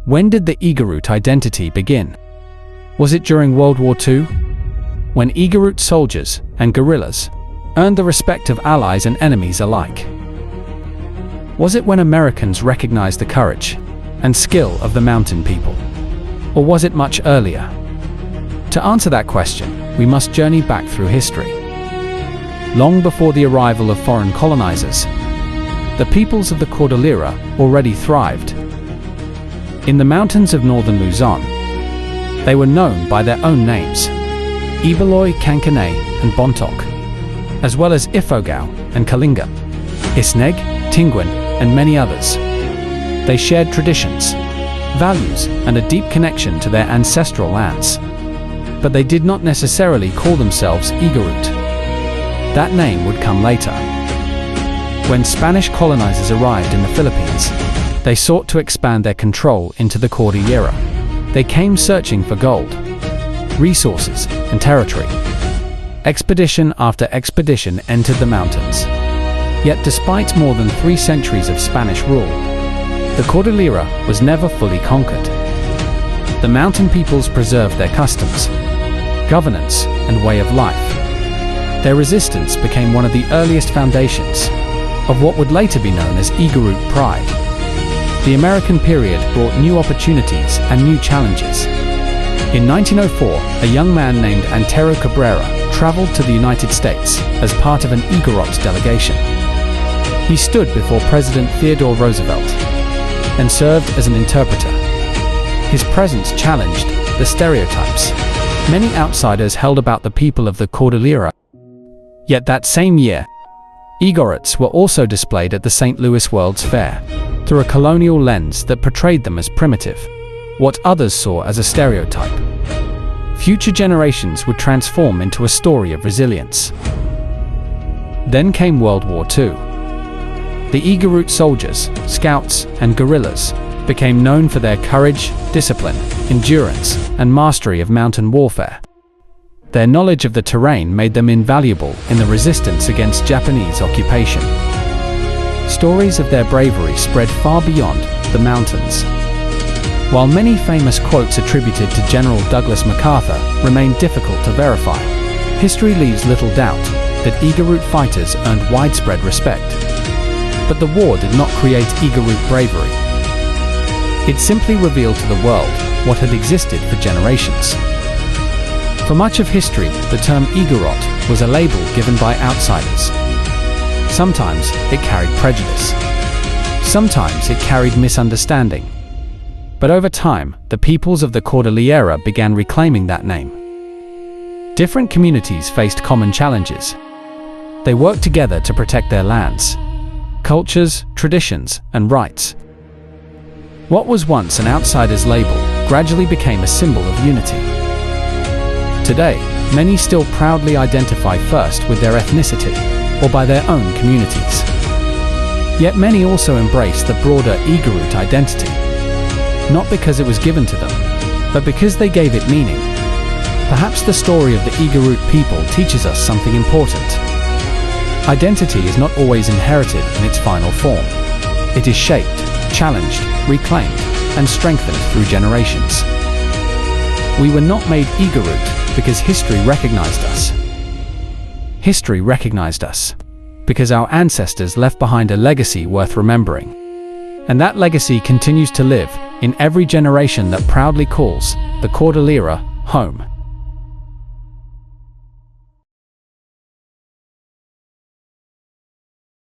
When did the Igorot identity begin? Was it during World War II, when Igorot soldiers and guerrillas earned the respect of allies and enemies alike? Was it when Americans recognized the courage and skill of the mountain people? Or was it much earlier? To answer that question, we must journey back through history. Long before the arrival of foreign colonizers, the peoples of the Cordillera already thrived. In the mountains of northern Luzon, they were known by their own names: Ibaloy, Cancanay, and Bontoc, as well as Ifugao and Kalinga, Isneg, Tinguin, and many others. They shared traditions, values, and a deep connection to their ancestral lands. But they did not necessarily call themselves Igorot. That name would come later. When Spanish colonizers arrived in the Philippines, they sought to expand their control into the Cordillera. They came searching for gold, resources, and territory. Expedition after expedition entered the mountains. Yet despite more than 3 centuries of Spanish rule, the Cordillera was never fully conquered. The mountain peoples preserved their customs, governance, and way of life. Their resistance became one of the earliest foundations of what would later be known as Igorot pride. The American period brought new opportunities and new challenges. In 1904, a young man named Antero Cabrera traveled to the United States as part of an Igorot delegation. He stood before President Theodore Roosevelt and served as an interpreter. His presence challenged the stereotypes many outsiders held about the people of the Cordillera. Yet that same year, Igorots were also displayed at the St. Louis World's Fair through a colonial lens that portrayed them as primitive, what others saw as a stereotype. Future generations would transform into a story of resilience. Then came World War II. The Igorot soldiers, scouts, and guerrillas became known for their courage, discipline, endurance, and mastery of mountain warfare. Their knowledge of the terrain made them invaluable in the resistance against Japanese occupation. Stories of their bravery spread far beyond the mountains. While many famous quotes attributed to General Douglas MacArthur remain difficult to verify, history leaves little doubt that Igorot fighters earned widespread respect. But the war did not create Igorot bravery. It simply revealed to the world what had existed for generations. For much of history, the term Igorot was a label given by outsiders. Sometimes it carried prejudice. Sometimes it carried misunderstanding. But over time, the peoples of the Cordillera began reclaiming that name. Different communities faced common challenges. They worked together to protect their lands, cultures, traditions, and rights. What was once an outsider's label gradually became a symbol of unity. Today, many still proudly identify first with their ethnicity or by their own communities. Yet many also embrace the broader Igorot identity, not because it was given to them, but because they gave it meaning. Perhaps the story of the Igorot people teaches us something important. Identity is not always inherited in its final form. It is shaped, challenged, reclaimed, and strengthened through generations. We were not made Igorot because history recognized us. History recognized us because our ancestors left behind a legacy worth remembering. And that legacy continues to live in every generation that proudly calls the Cordillera home.